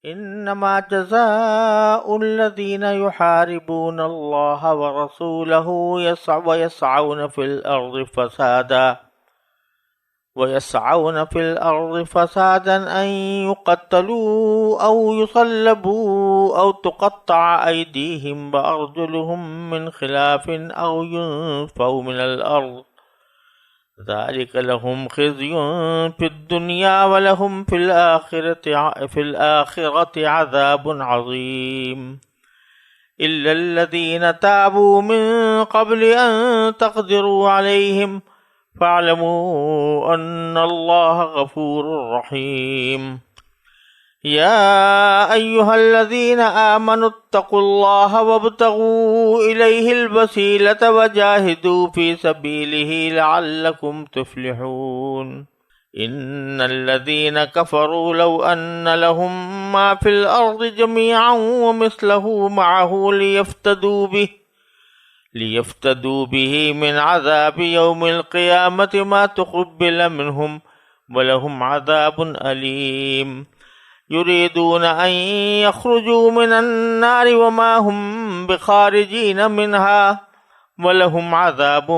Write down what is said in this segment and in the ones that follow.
انما جزاء الذين يحاربون الله ورسوله ويسعون في الأرض فسادا أن يقتلوا أو يصلبوا أو تقطع أيديهم وأرجلهم من خلاف أو ينفوا من الأرض ذلك لهم خزي في الدنيا ولهم في الآخرة عذاب عظيم إلا الذين تابوا من قبل أن تقدروا عليهم فاعلموا أن الله غفور رحيم يا أيها الذين آمنوا اتقوا الله وابتغوا إليه الوسيلة وجاهدوا في سبيله لعلكم تفلحون إن الذين كفروا لو أن لهم ما في الأرض جميعا ومثله معه ليفتدوا به من عذاب يوم القيامة ما تقبل منهم ولهم عذاب أليم يريدون أن يخرجوا من النار وما هم بخارجين منها ولهم عذاب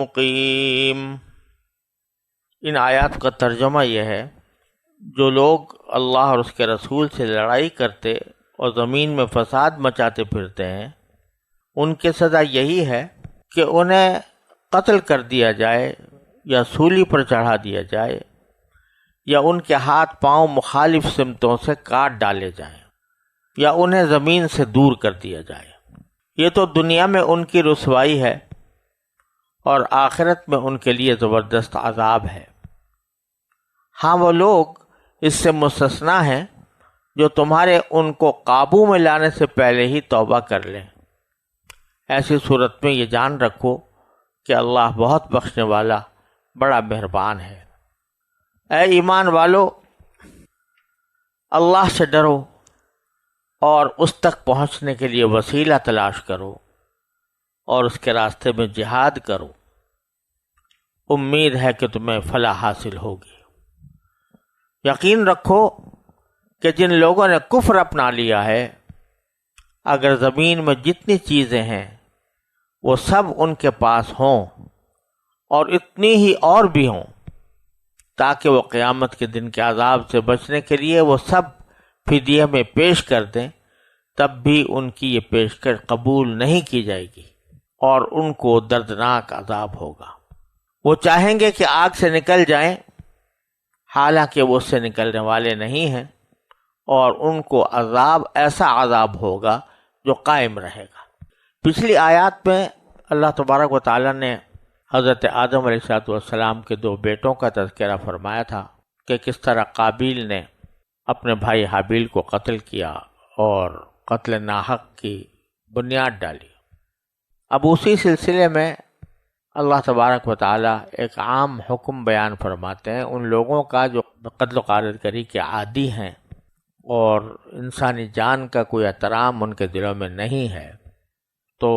مقيم۔ ان آیات کا ترجمہ یہ ہے، جو لوگ اللہ اور اس کے رسول سے لڑائی کرتے اور زمین میں فساد مچاتے پھرتے ہیں، ان کی سزا یہی ہے کہ انہیں قتل کر دیا جائے یا سولی پر چڑھا دیا جائے یا ان کے ہاتھ پاؤں مخالف سمتوں سے کاٹ ڈالے جائیں یا انہیں زمین سے دور کر دیا جائے۔ یہ تو دنیا میں ان کی رسوائی ہے اور آخرت میں ان کے لیے زبردست عذاب ہے۔ ہاں، وہ لوگ اس سے مستثنا ہیں جو تمہارے ان کو قابو میں لانے سے پہلے ہی توبہ کر لیں۔ ایسی صورت میں یہ جان رکھو کہ اللہ بہت بخشنے والا، بڑا مہربان ہے۔ اے ایمان والو، اللہ سے ڈرو اور اس تک پہنچنے کے لیے وسیلہ تلاش کرو اور اس کے راستے میں جہاد کرو۔ امید ہے کہ تمہیں فلاح حاصل ہوگی۔ یقین رکھو کہ جن لوگوں نے کفر اپنا لیا ہے، اگر زمین میں جتنی چیزیں ہیں وہ سب ان کے پاس ہوں اور اتنی ہی اور بھی ہوں، تاکہ وہ قیامت کے دن کے عذاب سے بچنے کے لیے وہ سب فدیہ میں پیش کر دیں، تب بھی ان کی یہ پیشکش قبول نہیں کی جائے گی اور ان کو دردناک عذاب ہوگا۔ وہ چاہیں گے کہ آگ سے نکل جائیں، حالانکہ وہ اس سے نکلنے والے نہیں ہیں، اور ان کو ایسا عذاب ہوگا جو قائم رہے گا۔ پچھلی آیات میں اللہ تبارک و تعالیٰ نے حضرت آدم علیہ السلام کے 2 بیٹوں کا تذکرہ فرمایا تھا کہ کس طرح قابیل نے اپنے بھائی حابیل کو قتل کیا اور قتل ناحق کی بنیاد ڈالی۔ اب اسی سلسلے میں اللہ تبارک و تعالیٰ ایک عام حکم بیان فرماتے ہیں ان لوگوں کا جو قتل و غارت گری کے عادی ہیں اور انسانی جان کا کوئی احترام ان کے دلوں میں نہیں ہے، تو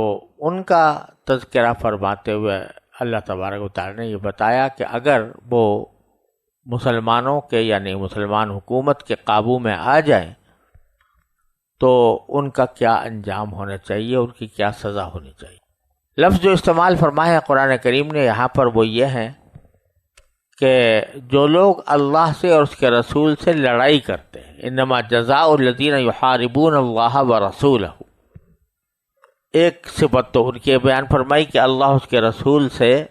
ان کا تذکرہ فرماتے ہوئے اللہ تبارک و تعالیٰ نے یہ بتایا کہ اگر وہ مسلمانوں کے یعنی مسلمان حکومت کے قابو میں آ جائیں تو ان کا کیا انجام ہونا چاہیے، ان کی کیا سزا ہونی چاہیے۔ لفظ جو استعمال فرمایا ہے قرآن کریم نے یہاں پر وہ یہ ہے کہ جو لوگ اللہ سے اور اس کے رسول سے لڑائی کرتے ہیں، انما جزاء الذین یحاربون اللہ ورسولہ، ایک صفت تو ان کی بیان فرمائی کہ اللہ اس کے رسول سے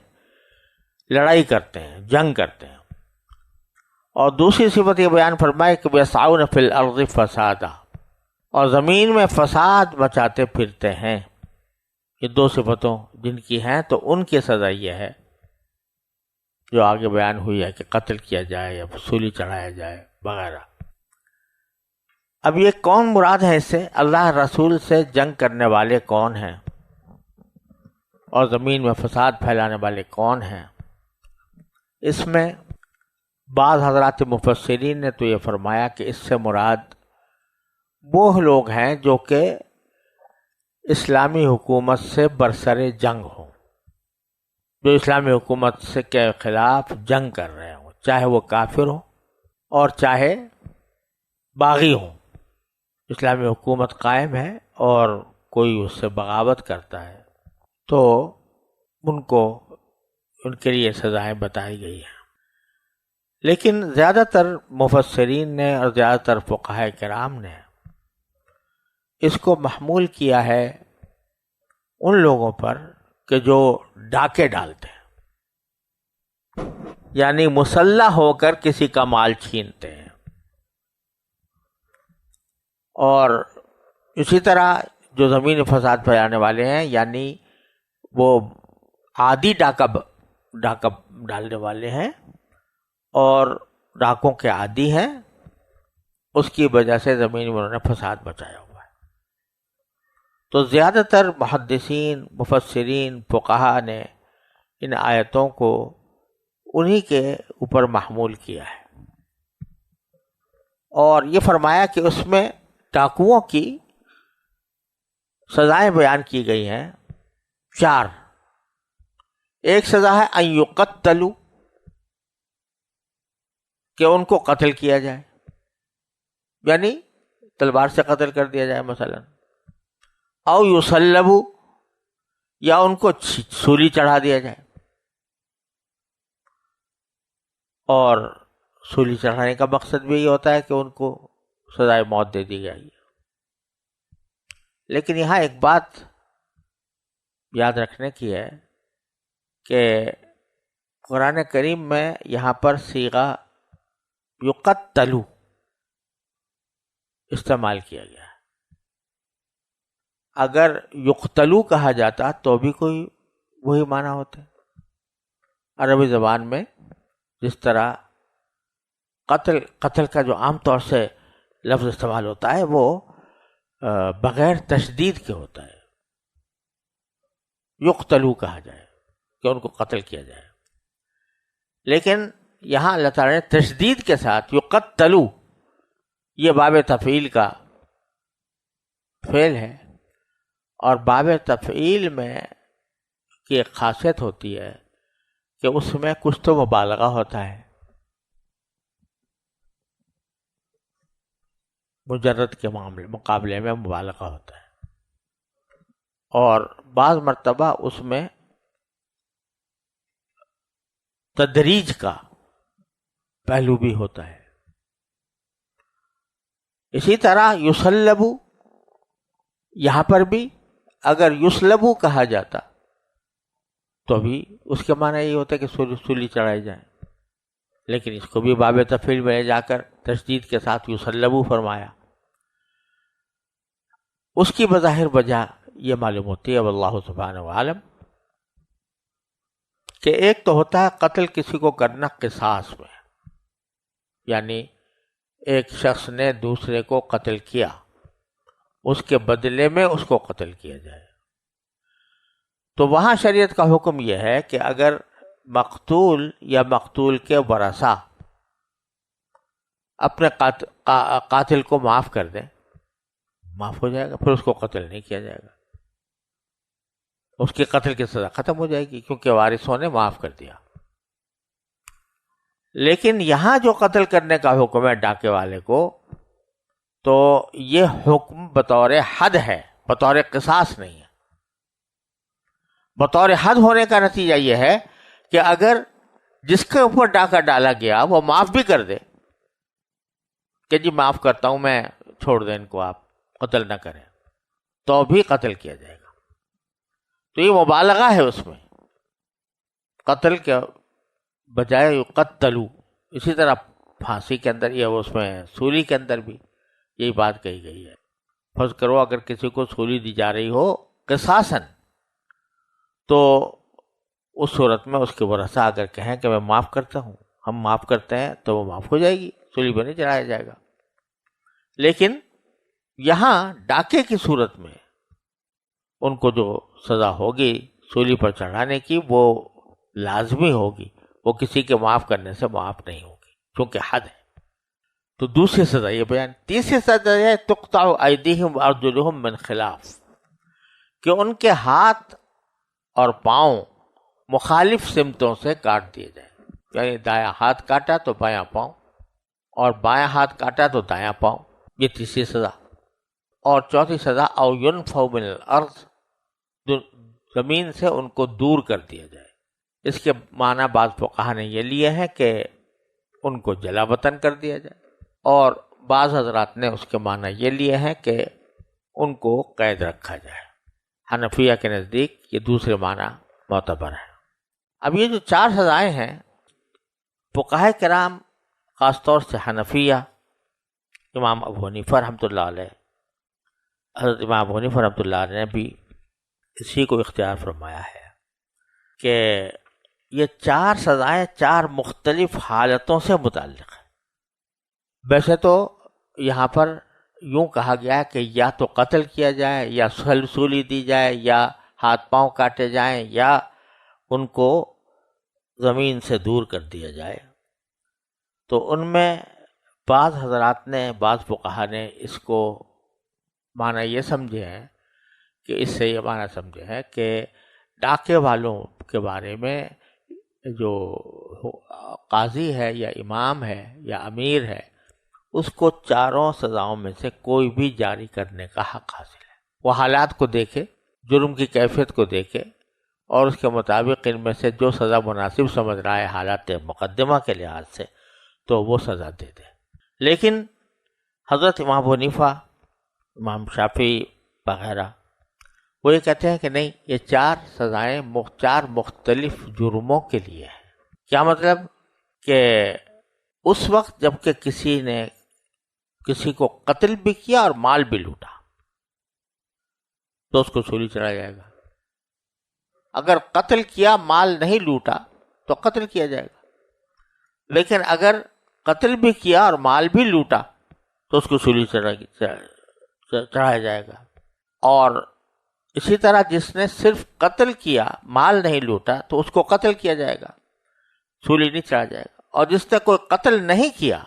لڑائی کرتے ہیں، جنگ کرتے ہیں، اور دوسری صفت یہ بیان فرمائی کہ یسعون فی الارض فسادا، اور زمین میں فساد مچاتے پھرتے ہیں۔ یہ 2 صفتوں جن کی ہیں تو ان کی سزا یہ ہے جو آگے بیان ہوئی ہے کہ قتل کیا جائے یا سولی چڑھایا جائے وغیرہ۔ اب یہ کون مراد ہے اس سے؟ اللہ رسول سے جنگ کرنے والے کون ہیں اور زمین میں فساد پھیلانے والے کون ہیں؟ اس میں بعض حضرات مفسرین نے تو یہ فرمایا کہ اس سے مراد وہ لوگ ہیں جو کہ اسلامی حکومت سے برسر جنگ ہوں، جو اسلامی حکومت سے کے خلاف جنگ کر رہے ہوں، چاہے وہ کافر ہوں اور چاہے باغی ہوں، اسلامی حکومت قائم ہے اور کوئی اس سے بغاوت کرتا ہے تو ان کے لیے سزائیں بتائی گئی ہیں. لیکن زیادہ تر مفسرین نے اور زیادہ تر فقہاء کرام نے اس کو محمول کیا ہے ان لوگوں پر کہ جو ڈاکے ڈالتے ہیں، یعنی مسلح ہو کر کسی کا مال چھینتے ہیں. اور اسی طرح جو زمین فساد پھیلانے والے ہیں، یعنی وہ عادی ڈاکہ ڈالنے والے ہیں اور ڈاکوں کے عادی ہیں، اس کی وجہ سے زمین میں انہوں نے فساد مچایا ہوا ہے. تو زیادہ تر محدثین، مفسرین، فقہاء نے ان آیتوں کو انہی کے اوپر محمول کیا ہے اور یہ فرمایا کہ اس میں ڈاکوؤں کی سزائیں بیان کی گئی ہیں 4. ایک سزا ہے ان یقتلوا، کہ ان کو قتل کیا جائے، یعنی تلوار سے قتل کر دیا جائے مثلا. او یصلبوا، یا ان کو سولی چڑھا دیا جائے. اور سولی چڑھانے کا مقصد بھی یہ ہوتا ہے کہ ان کو سزائے موت دے دی جائے. لیکن یہاں ایک بات یاد رکھنے کی ہے کہ قرآن کریم میں یہاں پر صیغہ یقتلوا استعمال کیا گیا ہے. اگر یقتلوا کہا جاتا تو بھی کوئی وہی معنی ہوتے. عربی زبان میں جس طرح قتل کا جو عام طور سے لفظ استعمال ہوتا ہے وہ بغیر تشدید کے ہوتا ہے. یقتلوا کہا جائے کہ ان کو قتل کیا جائے، لیکن یہاں اللہ تعالیٰ نے تشدید کے ساتھ یقتلوا، یہ باب تفعیل کا فعل ہے، اور باب تفعیل میں کی ایک خاصیت ہوتی ہے کہ اس میں کچھ تو مبالغہ ہوتا ہے، مجرد کے مقابلے میں مبالغہ ہوتا ہے، اور بعض مرتبہ اس میں تدریج کا پہلو بھی ہوتا ہے. اسی طرح یصلبوا، یہاں پر بھی اگر یصلبوا کہا جاتا تو بھی اس کے معنی یہ ہوتا ہے کہ سولی چڑھائی جائے، لیکن اس کو بھی باب تفعیل میں جا کر تشدید کے ساتھ یصلبوا فرمایا. اس کی بظاہر وجہ یہ معلوم ہوتی ہے واللہ سبحانہ وعلم کہ ایک تو ہوتا ہے قتل کسی کو کرنا قصاص میں، یعنی ایک شخص نے دوسرے کو قتل کیا، اس کے بدلے میں اس کو قتل کیا جائے. تو وہاں شریعت کا حکم یہ ہے کہ اگر مقتول یا مقتول کے ورثہ اپنے قاتل کو معاف کر دیں، معاف ہو جائے گا، پھر اس کو قتل نہیں کیا جائے گا، اس کی قتل کی سزا ختم ہو جائے گی کیونکہ وارثوں نے معاف کر دیا. لیکن یہاں جو قتل کرنے کا حکم ہے ڈاکے والے کو، تو یہ حکم بطور حد ہے، بطور قصاص نہیں ہے. بطور حد ہونے کا نتیجہ یہ ہے کہ اگر جس کے اوپر ڈاکہ ڈالا گیا وہ معاف بھی کر دے کہ جی معاف کرتا ہوں میں، چھوڑ دیں ان کو، آپ قتل نہ کریں، تو بھی قتل کیا جائے گا. تو یہ مبالغہ ہے اس میں، قتل کے بجائے یقتلوا. اسی طرح پھانسی کے اندر یا اس میں سولی کے اندر بھی یہی بات کہی گئی ہے. فرض کرو اگر کسی کو سولی دی جا رہی ہو قصاصاً، تو اس صورت میں اس کے ورثہ اگر کہیں کہ میں معاف کرتا ہوں، ہم معاف کرتے ہیں، تو وہ معاف ہو جائے گی، سولی پہ نہیں چڑھایا جائے گا. لیکن یہاں ڈاکے کی صورت میں ان کو جو سزا ہوگی سولی پر چڑھانے کی وہ لازمی ہوگی، وہ کسی کے معاف کرنے سے معاف نہیں ہوگی کیونکہ حد ہے. تو دوسری سزا یہ بیان. تیسری سزا ہے تقطع ایدیہم وارجلہم من خلاف، کہ ان کے ہاتھ اور پاؤں مخالف سمتوں سے کاٹ دیے جائیں. یعنی دایاں ہاتھ کاٹا تو بایاں پاؤں، اور بایاں ہاتھ کاٹا تو دایاں پاؤں. یہ تیسری سزا. اور چوتھی سزا او ينفوا من الارض، زمین سے ان کو دور کر دیا جائے۔ اس کے معنی بعض فقہا نے یہ لیے ہیں کہ ان کو جلا وطن کر دیا جائے، اور بعض حضرات نے اس کے معنی یہ لیے ہیں کہ ان کو قید رکھا جائے۔ حنفیہ کے نزدیک یہ دوسرے معنی معتبر ہے۔ اب یہ جو 4 سزائیں ہیں، فقہاء کرام خاص طور سے حنفیہ، امام ابو حنیفہ رحمۃ اللہ علیہ، حضرت امام ابو حنیفہ رحمۃ اللہ علیہ نے بھی اسی کو اختیار فرمایا ہے کہ یہ 4 سزائیں 4 مختلف حالتوں سے متعلق ہیں۔ ویسے تو یہاں پر یوں کہا گیا ہے کہ یا تو قتل کیا جائے، یا سولی دی جائے، یا ہاتھ پاؤں کاٹے جائیں، یا ان کو زمین سے دور کر دیا جائے۔ تو ان میں بعض حضرات نے، بعض فقہا نے اس کو معنی یہ سمجھے ہیں کہ اس سے یہ معنی سمجھے ہیں کہ ڈاکے والوں کے بارے میں جو قاضی ہے یا امام ہے یا امیر ہے، اس کو 4 سزاؤں میں سے کوئی بھی جاری کرنے کا حق حاصل ہے۔ وہ حالات کو دیکھے، جرم کی کیفیت کو دیکھے، اور اس کے مطابق ان میں سے جو سزا مناسب سمجھ رہا ہے حالات مقدمہ کے لحاظ سے، تو وہ سزا دے دے۔ لیکن حضرت امام ابو حنیفہ، امام شافعی وغیرہ وہ یہ کہتے ہیں کہ نہیں، یہ 4 سزائیں 4 مختلف جرموں کے لیے ہیں۔ کیا مطلب؟ کہ اس وقت جب کہ کسی نے کسی کو قتل بھی کیا اور مال بھی لوٹا تو اس کو سولی چڑھایا جائے گا۔ اگر قتل کیا، مال نہیں لوٹا تو قتل کیا جائے گا، لیکن اگر قتل بھی کیا اور مال بھی لوٹا تو اس کو سولی چڑھایا جائے گا۔ اور اسی طرح جس نے صرف قتل کیا، مال نہیں لوٹا، تو اس کو قتل کیا جائے گا، سولی نہیں چڑھایا جائے گا۔ اور جس نے کوئی قتل نہیں کیا،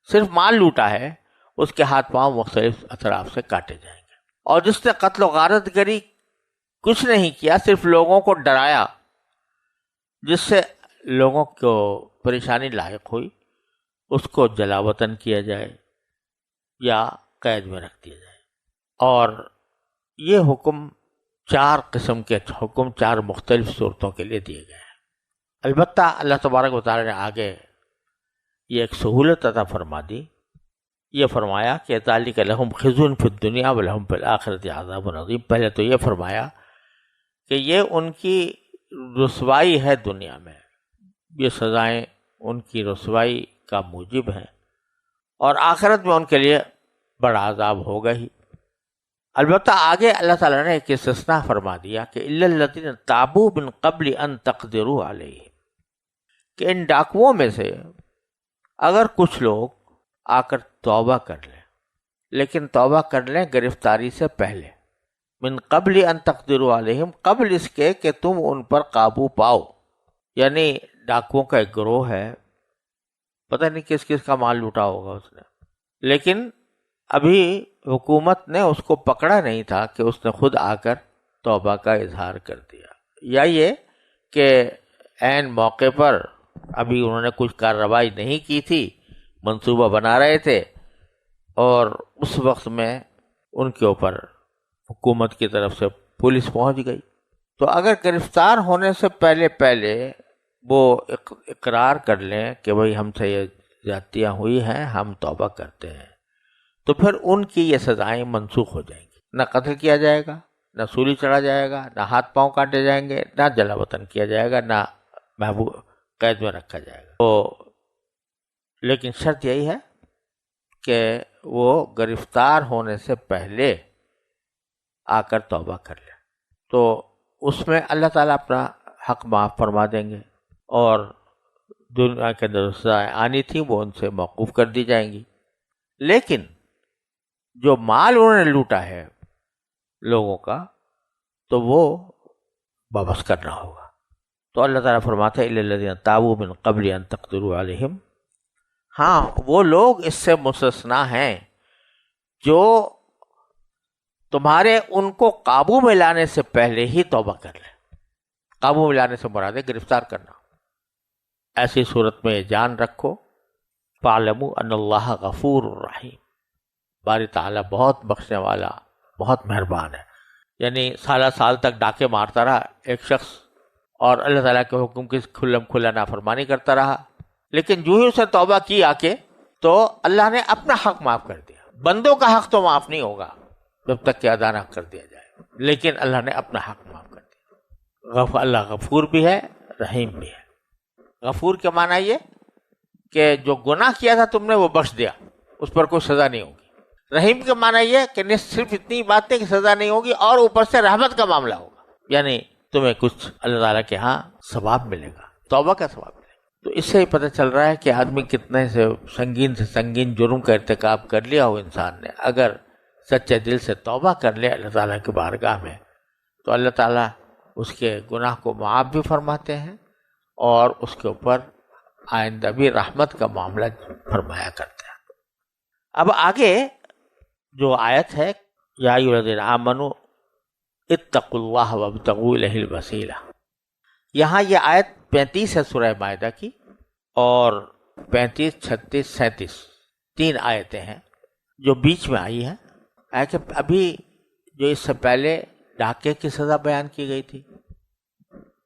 صرف مال لوٹا ہے، اس کے ہاتھ پاؤں مختلف اطراف سے کاٹے جائیں گے۔ اور جس نے قتل و غارت گری کچھ نہیں کیا، صرف لوگوں کو ڈرایا، جس سے لوگوں کو پریشانی لاحق ہوئی، اس کو جلا وطن کیا جائے یا قید میں رکھ دیا جائے۔ اور یہ حکم 4 قسم کے حکم 4 مختلف صورتوں کے لیے دیے گئے ہیں۔ البتہ اللہ تبارک و تعالی نے آگے یہ ایک سہولت عطا فرما دی، یہ فرمایا کہ ذالک لہم خزی فی الدنیا ولہم فی الآخرۃ عذاب عظیم۔ پہلے تو یہ فرمایا کہ یہ ان کی رسوائی ہے دنیا میں، یہ سزائیں ان کی رسوائی کا موجب ہیں، اور آخرت میں ان کے لیے بڑا عذاب ہوگا ہی۔ البتہ آگے اللہ تعالیٰ نے ایک استثناء فرما دیا کہ الا الذین تابوا من قبل ان تقدروا علیہم، کہ ان ڈاکوؤں میں سے اگر کچھ لوگ آ کر توبہ کر لیں، لیکن توبہ کر لیں گرفتاری سے پہلے، من قبل ان تقدروا علیہم، قبل اس کے کہ تم ان پر قابو پاؤ۔ یعنی ڈاکوؤں کا ایک گروہ ہے، پتہ نہیں کس کس کا مال لوٹا ہوگا اس نے، لیکن ابھی حکومت نے اس کو پکڑا نہیں تھا کہ اس نے خود آ کر توبہ کا اظہار کر دیا، یا یہ کہ عین موقع پر ابھی انہوں نے کچھ کارروائی نہیں کی تھی، منصوبہ بنا رہے تھے، اور اس وقت میں ان کے اوپر حکومت کی طرف سے پولیس پہنچ گئی۔ تو اگر گرفتار ہونے سے پہلے وہ اقرار کر لیں کہ بھئی ہم سے یہ زیادتیاں ہوئی ہیں، ہم توبہ کرتے ہیں، تو پھر ان کی یہ سزائیں منسوخ ہو جائیں گی۔ نہ قتل کیا جائے گا، نہ سولی چڑھا جائے گا، نہ ہاتھ پاؤں کاٹے جائیں گے، نہ جلا وطن کیا جائے گا، نہ محبوب قید میں رکھا جائے گا۔ تو لیکن شرط یہی ہے کہ وہ گرفتار ہونے سے پہلے آ کر توبہ کر لیں، تو اس میں اللہ تعالیٰ اپنا حق معاف فرما دیں گے، اور دنیا کے اندر سزائیں آنی تھیں وہ ان سے موقوف کر دی جائیں گی۔ لیکن جو مال انہوں نے لوٹا ہے لوگوں کا، تو وہ واپس کرنا ہوگا۔ تو اللہ تعالیٰ فرماتا ہے الا الذین تابوا من قبل ان تقدروا علیہم، ہاں وہ لوگ اس سے مستثنا ہیں جو تمہارے ان کو قابو میں لانے سے پہلے ہی توبہ کر لیں۔ قابو میں لانے سے مراد ہے گرفتار کرنا۔ ایسی صورت میں جان رکھو فاعلموا ان اللہ غفور رحیم، باری تعالیٰ بہت بخشنے والا، بہت مہربان ہے. یعنی سالہ سال تک ڈاکے مارتا رہا ایک شخص، اور اللہ تعالیٰ کے حکم کی کھلم کھلا نافرمانی کرتا رہا، لیکن جو ہی اسے توبہ کی آ کے تو اللہ نے اپنا حق معاف کر دیا. بندوں کا حق تو معاف نہیں ہوگا جب تک کہ ادا نہ کر دیا جائے، لیکن اللہ نے اپنا حق معاف کر دیا. اللہ غفور بھی ہے، رحیم بھی ہے. غفور کے معنی یہ کہ جو گناہ کیا تھا تم نے وہ بخش دیا، اس پر کوئی سزا نہیں ہوگی. رحیم کے معنی یہ کہ صرف اتنی بات نہیں کہ سزا نہیں ہوگی، اور اوپر سے رحمت کا معاملہ ہوگا، یعنی تمہیں کچھ اللہ تعالیٰ کے ہاں ثواب ملے گا، توبہ کا ثواب ملے گا. تو اس سے ہی پتہ چل رہا ہے کہ آدمی کتنے سے سنگین جرم کا ارتکاب کر لیا ہو انسان نے، اگر سچے دل سے توبہ کر لے اللہ تعالیٰ کی بارگاہ میں، تو اللہ تعالیٰ اس کے گناہ کو معاف بھی فرماتے ہیں اور اس کے اوپر آئندہ بھی رحمت کا معاملہ فرمایا کرتے ہیں. اب آگے جو آیت ہے، یا ایھا الذین آمنوا اتقوا اللہ وابتغوا الیہ الوسیلہ، یہاں یہ آیت 35 ہے سورہ مائدہ کی، اور 35، 36، 37 تین آیتیں ہیں جو بیچ میں آئی ہیں. کہ ابھی جو اس سے پہلے ڈاکے کی سزا بیان کی گئی تھی،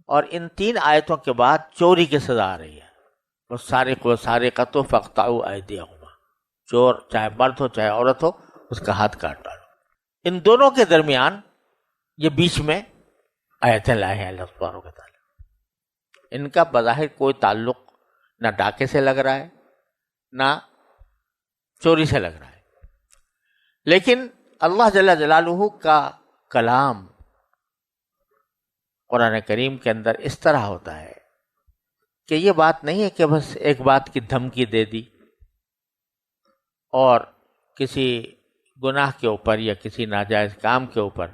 اور ان تین آیتوں کے بعد چوری کی سزا آ رہی ہے. والسارق والسارقۃ فاقطعوا ایدیہما، چور چاہے مرد ہو چاہے عورت ہو، اس کا ہاتھ کاٹ ڈالو. ان دونوں کے درمیان یہ بیچ میں آیتیں لائے ہیں اللہ سبحانہ و تعالیٰ. ان کا بظاہر کوئی تعلق نہ ڈاکے سے لگ رہا ہے نہ چوری سے لگ رہا ہے، لیکن اللہ جل جلالہ کا کلام قرآن کریم کے اندر اس طرح ہوتا ہے کہ یہ بات نہیں ہے کہ بس ایک بات کی دھمکی دے دی اور کسی گناہ کے اوپر یا کسی ناجائز کام کے اوپر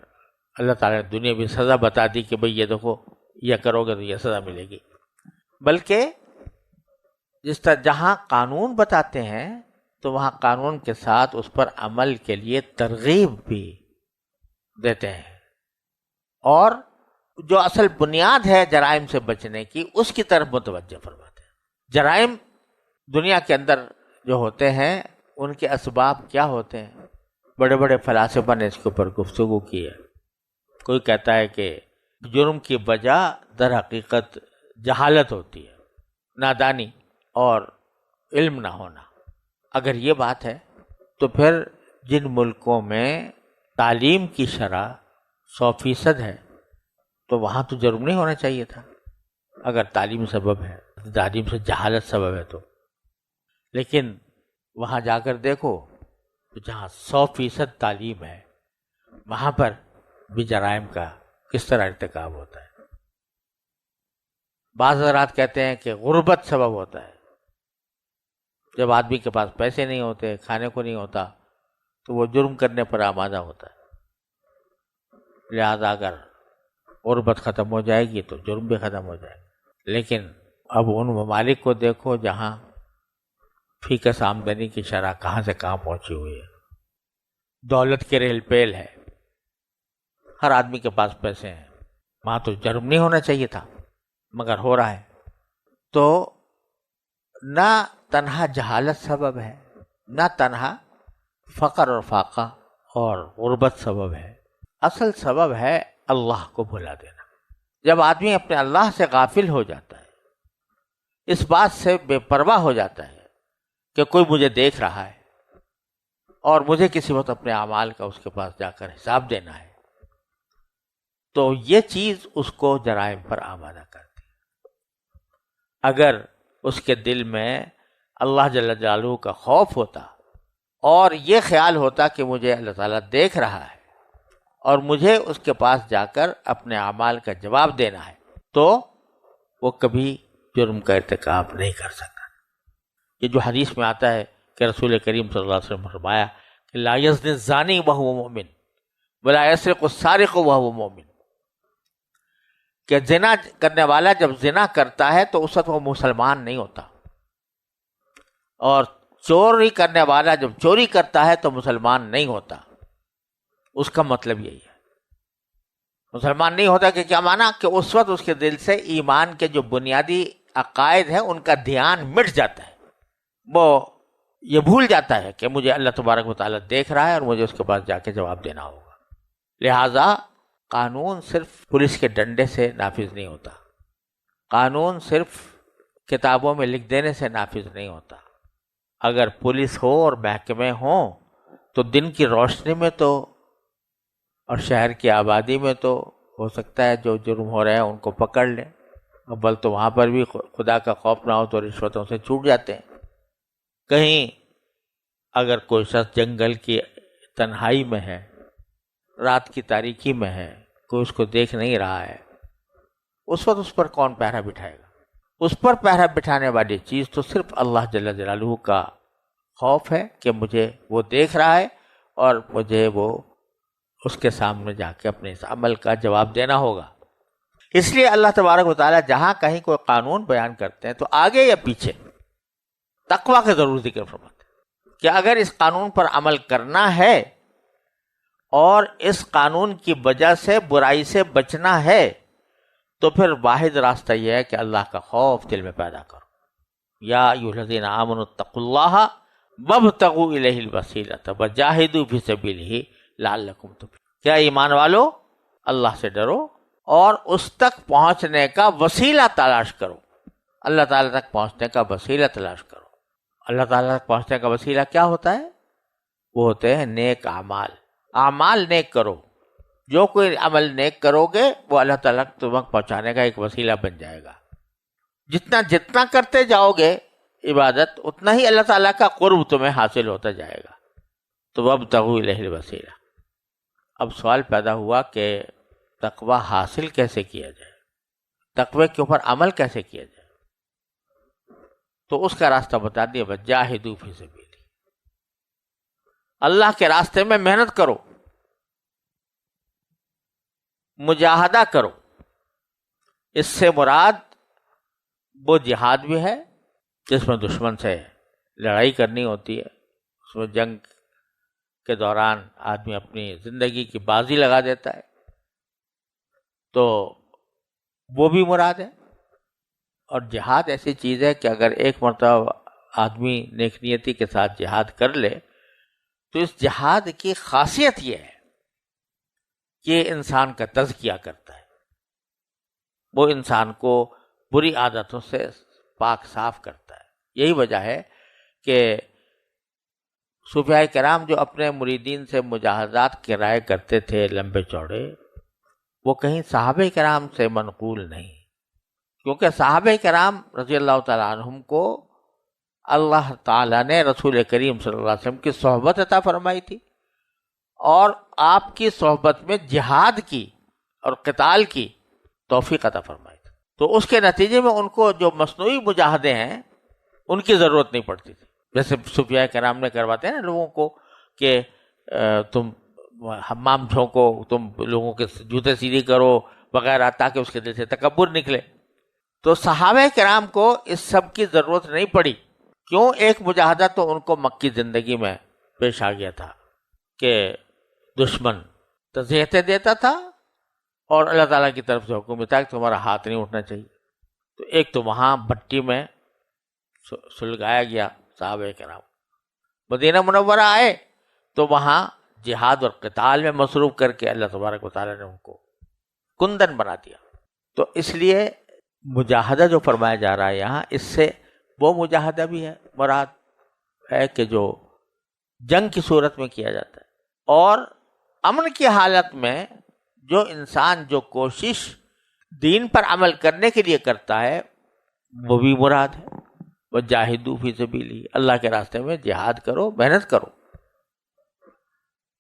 اللہ تعالیٰ نے دنیاوی سزا بتا دی کہ بھئی یہ دیکھو یہ کرو گے تو یہ سزا ملے گی، بلکہ جس طرح جہاں قانون بتاتے ہیں تو وہاں قانون کے ساتھ اس پر عمل کے لیے ترغیب بھی دیتے ہیں، اور جو اصل بنیاد ہے جرائم سے بچنے کی اس کی طرف متوجہ فرماتے ہیں. جرائم دنیا کے اندر جو ہوتے ہیں ان کے اسباب کیا ہوتے ہیں؟ بڑے بڑے فلاسفہ نے اس کے اوپر گفتگو کی ہے. کوئی کہتا ہے کہ جرم کی وجہ در حقیقت جہالت ہوتی ہے، نادانی اور علم نہ ہونا. اگر یہ بات ہے تو پھر جن ملکوں میں تعلیم کی شرح 100% ہے تو وہاں تو جرم نہیں ہونا چاہیے تھا، اگر تعلیم سبب ہے، تعلیم سے جہالت سبب ہے تو. لیکن وہاں جا کر دیکھو تو جہاں 100% تعلیم ہے وہاں پر بھی جرائم کا کس طرح ارتکاب ہوتا ہے. بعض حضرات کہتے ہیں کہ غربت سبب ہوتا ہے. جب آدمی کے پاس پیسے نہیں ہوتے، کھانے کو نہیں ہوتا، تو وہ جرم کرنے پر آمادہ ہوتا ہے. لہذا اگر غربت ختم ہو جائے گی تو جرم بھی ختم ہو جائے گا. لیکن اب ان ممالک کو دیکھو جہاں فیکس آمدنی کی شرح کہاں سے کہاں پہنچی ہوئی ہے، دولت کے ریل پیل ہے، ہر آدمی کے پاس پیسے ہیں. وہاں تو جرم نہیں ہونا چاہیے تھا مگر ہو رہا ہے. تو نہ تنہا جہالت سبب ہے، نہ تنہا فقر اور فاقہ اور غربت سبب ہے، اصل سبب ہے اللہ کو بھلا دینا. جب آدمی اپنے اللہ سے غافل ہو جاتا ہے، اس بات سے بے پرواہ ہو جاتا ہے کہ کوئی مجھے دیکھ رہا ہے اور مجھے کسی وقت اپنے اعمال کا اس کے پاس جا کر حساب دینا ہے، تو یہ چیز اس کو جرائم پر آمادہ کرتی ہے. اگر اس کے دل میں اللہ جل جلالہ کا خوف ہوتا اور یہ خیال ہوتا کہ مجھے اللہ تعالیٰ دیکھ رہا ہے اور مجھے اس کے پاس جا کر اپنے اعمال کا جواب دینا ہے، تو وہ کبھی جرم کا ارتکاب نہیں کر سکتا. یہ جو حدیث میں آتا ہے کہ رسول کریم صلی اللہ علیہ وسلم نے فرمایا کہ لا یزنی الزانی وہو مؤمن ولا یسرق السارق وہو مؤمن، کہ زنا کرنے والا جب زنا کرتا ہے تو اس وقت وہ مسلمان نہیں ہوتا، اور چوری کرنے والا جب چوری کرتا ہے تو مسلمان نہیں ہوتا. اس کا مطلب یہی ہے، مسلمان نہیں ہوتا کہ کیا معنی کہ اس وقت اس کے دل سے ایمان کے جو بنیادی عقائد ہیں ان کا دھیان مٹ جاتا ہے، وہ یہ بھول جاتا ہے کہ مجھے اللہ تبارک و تعالیٰ دیکھ رہا ہے اور مجھے اس کے پاس جا کے جواب دینا ہوگا۔ لہٰذا قانون صرف پولیس کے ڈنڈے سے نافذ نہیں ہوتا، قانون صرف کتابوں میں لکھ دینے سے نافذ نہیں ہوتا۔ اگر پولیس ہو اور محکمے ہوں تو دن کی روشنی میں تو اور شہر کی آبادی میں تو ہو سکتا ہے جو جرم ہو رہے ہیں ان کو پکڑ لیں، اول تو وہاں پر بھی خدا کا خوف نہ ہو تو رشوتوں سے چھوٹ جاتے ہیں۔ کہیں اگر کوئی شخص جنگل کی تنہائی میں ہے، رات کی تاریکی میں ہے، کوئی اس کو دیکھ نہیں رہا ہے، اس وقت اس پر کون پہرا بٹھائے گا؟ اس پر پہرا بٹھانے والی چیز تو صرف اللہ جل جلالہ کا خوف ہے کہ مجھے وہ دیکھ رہا ہے اور مجھے وہ اس کے سامنے جا کے اپنے اس عمل کا جواب دینا ہوگا۔ اس لیے اللہ تبارک و تعالیٰ جہاں کہیں کوئی قانون بیان کرتے ہیں تو آگے یا پیچھے تقویٰ کا ضرور ذکر فرماتے ہیں کہ اگر اس قانون پر عمل کرنا ہے اور اس قانون کی وجہ سے برائی سے بچنا ہے تو پھر واحد راستہ یہ ہے کہ اللہ کا خوف دل میں پیدا کرو۔ یا ایھا الذین آمنوا اتقوا اللہ وابتغوا الیہ الوسیلۃ وجاہدوا فی سبیلہ لعلکم تفلحون۔ کیا ایمان والو، اللہ سے ڈرو اور اس تک پہنچنے کا وسیلہ تلاش کرو، اللہ تعالیٰ تک پہنچنے کا وسیلہ تلاش کرو۔ اللہ تعالیٰ تک پہنچنے کا وسیلہ کیا ہوتا ہے؟ وہ ہوتے ہیں نیک اعمال۔ اعمال نیک کرو، جو کوئی عمل نیک کرو گے وہ اللہ تعالیٰ تمہیں پہنچانے کا ایک وسیلہ بن جائے گا۔ جتنا کرتے جاؤ گے عبادت، اتنا ہی اللہ تعالیٰ کا قرب تمہیں حاصل ہوتا جائے گا۔ تو وابتغوا الیہ الوسیلہ۔ اب سوال پیدا ہوا کہ تقوی حاصل کیسے کیا جائے، تقوی کے اوپر عمل کیسے کیا جائے؟ تو اس کا راستہ بتا دیا، وجاہدوا فی سبیلہ، اللہ کے راستے میں محنت کرو، مجاہدہ کرو۔ اس سے مراد وہ جہاد بھی ہے جس میں دشمن سے لڑائی کرنی ہوتی ہے، اس میں جنگ کے دوران آدمی اپنی زندگی کی بازی لگا دیتا ہے، تو وہ بھی مراد ہے۔ اور جہاد ایسی چیز ہے کہ اگر ایک مرتبہ آدمی نیک نیتی کے ساتھ جہاد کر لے تو اس جہاد کی خاصیت یہ ہے کہ انسان کا تزکیہ کرتا ہے، وہ انسان کو بری عادتوں سے پاک صاف کرتا ہے۔ یہی وجہ ہے کہ صوفیاء کرام جو اپنے مریدین سے مجاہدات کرائے کرتے تھے لمبے چوڑے، وہ کہیں صحابہ کرام سے منقول نہیں، کیونکہ صحابہ کرام رضی اللہ تعالیٰ عنہم کو اللہ تعالیٰ نے رسول کریم صلی اللہ علیہ وسلم کی صحبت عطا فرمائی تھی، اور آپ کی صحبت میں جہاد کی اور قتال کی توفیق عطا فرمائی تھی۔ تو اس کے نتیجے میں ان کو جو مصنوعی مجاہدے ہیں ان کی ضرورت نہیں پڑتی تھی، جیسے صوفیاء کرام نے کرواتے ہیں نا لوگوں کو کہ تم حمام جھونکو، تم لوگوں کے جوتے سیدھی کرو وغیرہ، تاکہ اس کے دل سے تکبر نکلے۔ تو صحابہ کرام کو اس سب کی ضرورت نہیں پڑی۔ کیوں؟ ایک مجاہدہ تو ان کو مکی زندگی میں پیش آ گیا تھا کہ دشمن تذیتیں دیتا تھا اور اللہ تعالیٰ کی طرف سے حکم تھا کہ تمہارا ہاتھ نہیں اٹھنا چاہیے۔ تو ایک تو وہاں بھٹی میں سلگایا گیا صحابہ کرام، مدینہ منورہ آئے تو وہاں جہاد اور قتال میں مصروف کر کے اللہ تبارک و تعالیٰ نے ان کو کندن بنا دیا۔ تو اس لیے مجاہدہ جو فرمایا جا رہا ہے یہاں، اس سے وہ مجاہدہ بھی ہے، مراد ہے کہ جو جنگ کی صورت میں کیا جاتا ہے، اور امن کی حالت میں جو انسان جو کوشش دین پر عمل کرنے کے لیے کرتا ہے وہ بھی مراد ہے۔ وجاہدوا فی سبیلہ، اللہ کے راستے میں جہاد کرو، محنت کرو۔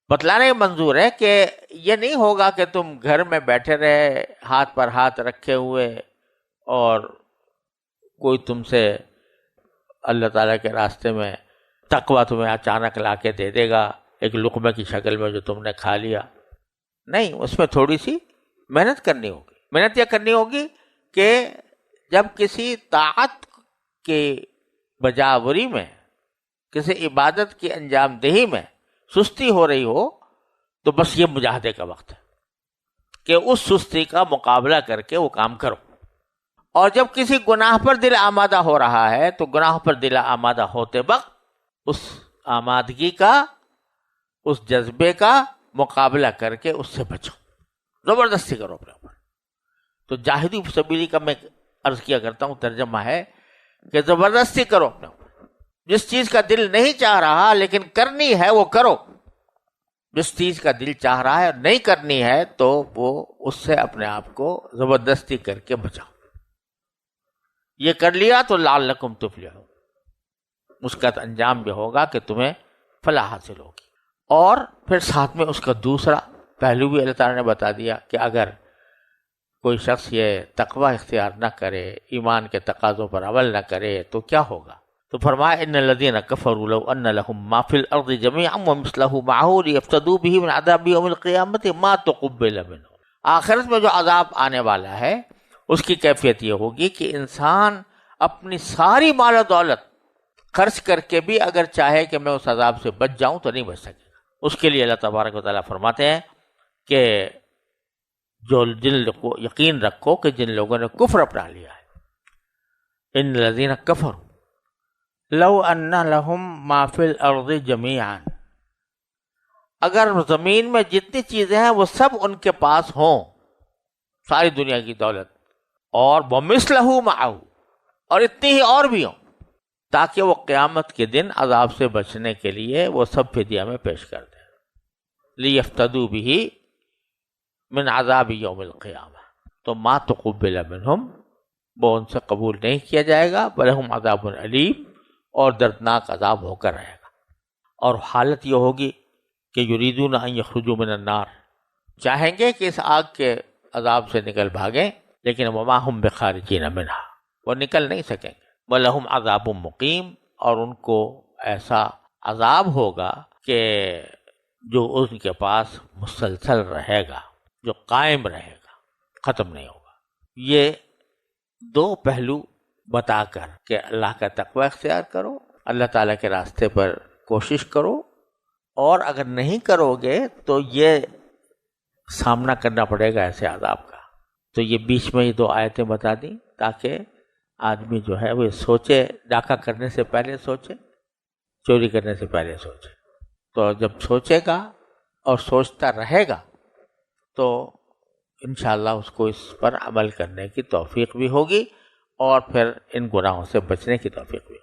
بتلانے کا منظور ہے کہ یہ نہیں ہوگا کہ تم گھر میں بیٹھے رہے ہاتھ پر ہاتھ رکھے ہوئے اور کوئی تم سے اللہ تعالیٰ کے راستے میں تقویٰ تمہیں اچانک لا کے دے دے گا ایک لقمے کی شکل میں جو تم نے کھا لیا۔ نہیں، اس میں تھوڑی سی محنت کرنی ہوگی۔ محنت یہ کرنی ہوگی کہ جب کسی طاعت کی بجاوری میں، کسی عبادت کی انجام دہی میں سستی ہو رہی ہو تو بس یہ مجاہدے کا وقت ہے کہ اس سستی کا مقابلہ کر کے وہ کام کرو۔ اور جب کسی گناہ پر دل آمادہ ہو رہا ہے تو گناہ پر دل آمادہ ہوتے وقت اس آمادگی کا، اس جذبے کا مقابلہ کر کے اس سے بچو، زبردستی کرو اپنے اوپر۔ تو جاہدوا فی سبیلی کا میں عرض کیا کرتا ہوں ترجمہ ہے کہ زبردستی کرو اپنے اوپر، جس چیز کا دل نہیں چاہ رہا لیکن کرنی ہے وہ کرو، جس چیز کا دل چاہ رہا ہے نہیں کرنی ہے تو وہ اس سے اپنے آپ کو زبردستی کر کے بچاؤ۔ یہ کر لیا تو لعلکم تفلحون، اس کا انجام یہ ہوگا کہ تمہیں فلاح حاصل ہوگی۔ اور پھر ساتھ میں اس کا دوسرا پہلو بھی اللہ تعالیٰ نے بتا دیا کہ اگر کوئی شخص یہ تقوی اختیار نہ کرے، ایمان کے تقاضوں پر عمل نہ کرے تو کیا ہوگا؟ تو فرمایا ان الذین کفروا لو ان لهم ما فی الارض جميعا ومثله معه لیفتدوا به من عذاب یوم القیامۃ ما تقبل منهم۔ آخرت میں جو عذاب آنے والا ہے اس کی کیفیت یہ ہوگی کہ انسان اپنی ساری مال و دولت خرچ کر کے بھی اگر چاہے کہ میں اس عذاب سے بچ جاؤں تو نہیں بچ سکے گا۔ اس کے لیے اللہ تبارک و تعالیٰ فرماتے ہیں کہ جن کو یقین رکھو کہ جن لوگوں نے کفر اپنا لیا ہے، ان الذین کفروا لو ان لهم ما فی الارض جميعا، اگر زمین میں جتنی چیزیں ہیں وہ سب ان کے پاس ہوں، ساری دنیا کی دولت، اور ومثلہ معہ، اور اتنی ہی اور بھی ہوں، تاکہ وہ قیامت کے دن عذاب سے بچنے کے لیے وہ سب فدیہ میں پیش کر دیں، لیفتدوا به من عذاب یوم القیامہ، تو ما تقبل منہم، وہ ان سے قبول نہیں کیا جائے گا، ولہم عذاب علیم، اور دردناک عذاب ہو کر رہے گا۔ اور حالت یہ ہوگی کہ یریدون ان یخرجوا من النار، چاہیں گے کہ اس آگ کے عذاب سے نکل بھاگیں، لیکن وما ہم بخارجین منہا، وہ نکل نہیں سکیں گے، ولہم عذاب مقیم، اور ان کو ایسا عذاب ہوگا کہ جو ان کے پاس مسلسل رہے گا، جو قائم رہے گا، ختم نہیں ہوگا۔ یہ دو پہلو بتا کر کہ اللہ کا تقوی اختیار کرو، اللہ تعالیٰ کے راستے پر کوشش کرو، اور اگر نہیں کرو گے تو یہ سامنا کرنا پڑے گا ایسے عذاب کا۔ تو یہ بیچ میں یہ دو آیتیں بتا دیں تاکہ آدمی جو ہے وہ سوچے، ڈاکہ کرنے سے پہلے سوچے، چوری کرنے سے پہلے سوچے۔ تو جب سوچے گا اور سوچتا رہے گا تو انشاءاللہ اس کو اس پر عمل کرنے کی توفیق بھی ہوگی، اور پھر ان گناہوں سے بچنے کی توفیق بھی ہوگی۔